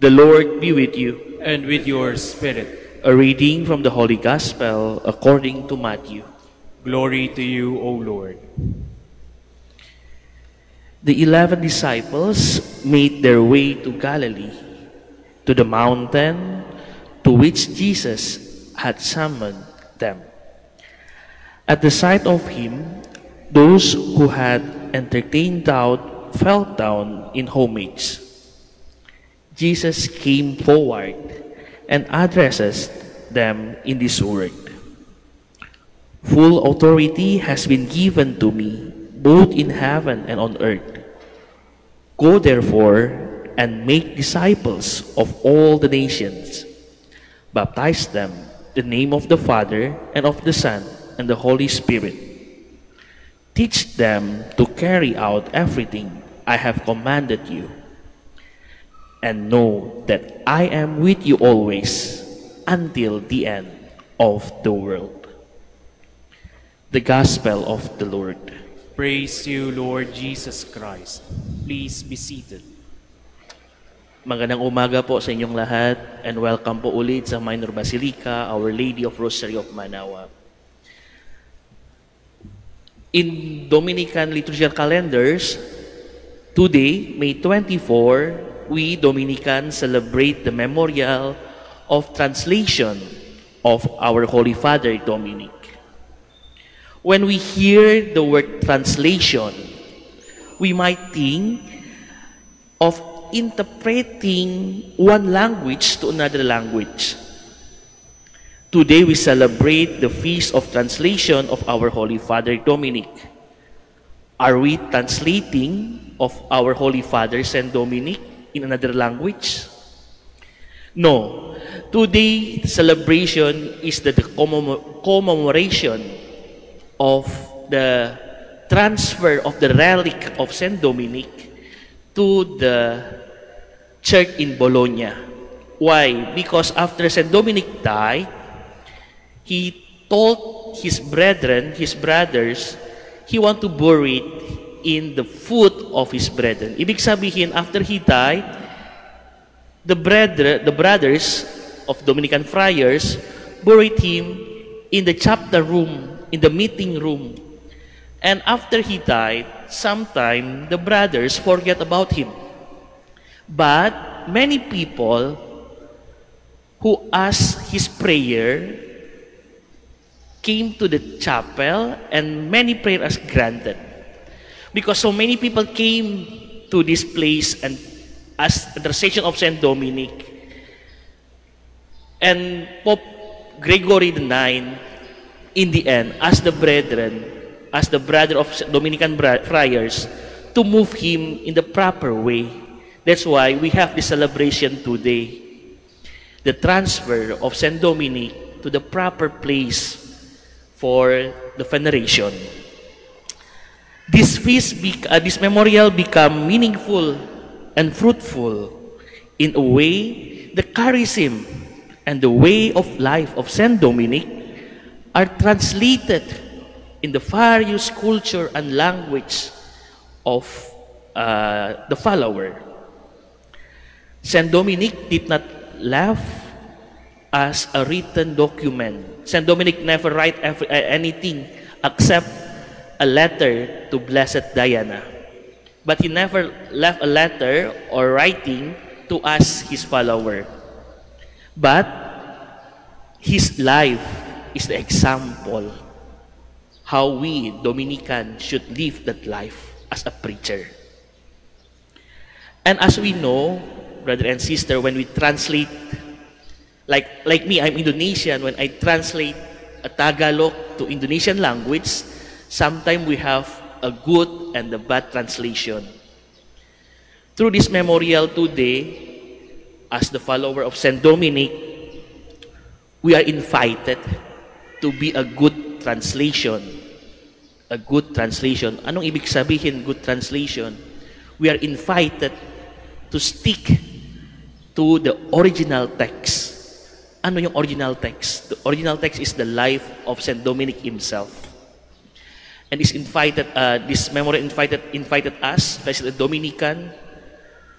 The Lord be with you. And with your spirit. A reading from the Holy Gospel according to Matthew. Glory to you, O Lord. The 11 disciples made their way to Galilee, to the mountain to which Jesus had summoned them. At the sight of him, those who had entertained doubt fell down in homage. Jesus came forward and addresses them in this word. Full authority has been given to me, both in heaven and on earth. Go therefore and make disciples of all the nations. Baptize them in the name of the Father and of the Son and the Holy Spirit. Teach them to carry out everything I have commanded you. And know that I am with you always until the end of the world. The Gospel of the Lord. Praise you, Lord Jesus Christ. Please be seated. Magandang umaga po sa inyong lahat and welcome po ulit sa Minor Basilica, Our Lady of Rosary of Manaoag. In Dominican liturgical calendars, today, May 24, we Dominicans celebrate the memorial of translation of our Holy Father Dominic. When we hear the word translation, we might think of interpreting one language to another language. Today we celebrate the Feast of Translation of our Holy Father Dominic. Are we translating of our Holy Father Saint Dominic in another language? No. Today, the celebration is the commemoration of the transfer of the relic of Saint Dominic to the church in Bologna. Why? Because after Saint Dominic died, he told his brethren, his brothers, he want to bury it in the foot of his brethren. Ibig sabihin, after he died, the brothers of Dominican friars buried him in the chapter room, in the meeting room. And after he died, sometime the brothers forget about him. But many people who asked his prayer came to the chapel and many prayers granted. Because so many people came to this place and as the intercession of Saint Dominic. And Pope Gregory IX, in the end, asked the brethren, as the brother of Dominican friars, to move him in the proper way. That's why we have this celebration today. The transfer of Saint Dominic to the proper place for the veneration. This feast, this memorial become meaningful and fruitful in a way the charism and the way of life of Saint Dominic are translated in the various culture and language of the follower. Saint Dominic did not live as a written document. Saint Dominic never write anything except a letter to Blessed Diana. But he never left a letter or writing to us, his follower. But his life is the example how we Dominican should live that life as a preacher. And as we know, brother and sister, when we translate, like me, I'm Indonesian, when I translate a Tagalog to Indonesian language, sometimes we have a good and a bad translation. Through this memorial today, as the follower of Saint Dominic, we are invited to be a good translation. A good translation. Anong ibig sabihin good translation? We are invited to stick to the original text. Ano yung original text? The original text is the life of Saint Dominic himself. And this memorial invited us, especially the Dominican,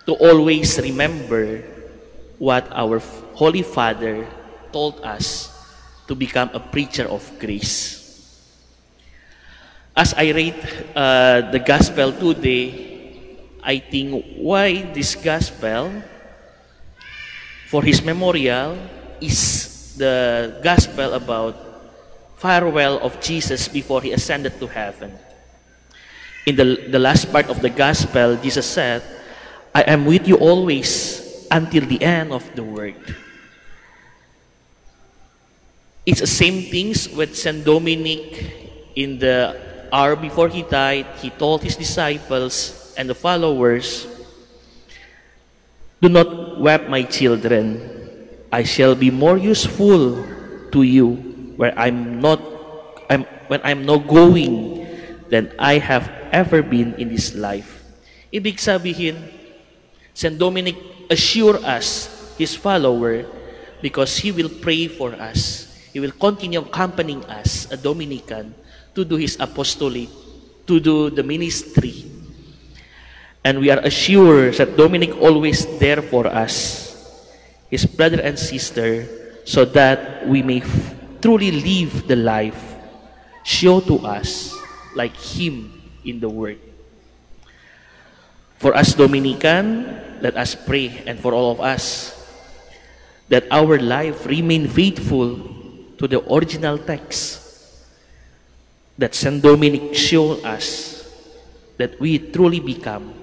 to always remember what our Holy Father told us to become a preacher of grace. As I read the Gospel today, I think why this Gospel for his memorial is the Gospel about farewell of Jesus before he ascended to heaven. In the last part of the Gospel, Jesus said, I am with you always until the end of the world. It's the same things with Saint Dominic. In the hour before he died, he told his disciples and the followers, do not weep, my children. I shall be more useful to you when I'm not going than I have ever been in this life. Ibig sabihin, Saint Dominic assure us, his follower, because he will pray for us. He will continue accompanying us, a Dominican, to do his apostolate, to do the ministry. And we are assured that Dominic always there for us, his brother and sister, so that we may truly live the life show to us like him in the Word. For us Dominican, let us pray, and for all of us, that our life remain faithful to the original text that Saint Dominic showed us, that we truly become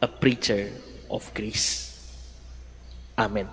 a preacher of grace. Amen.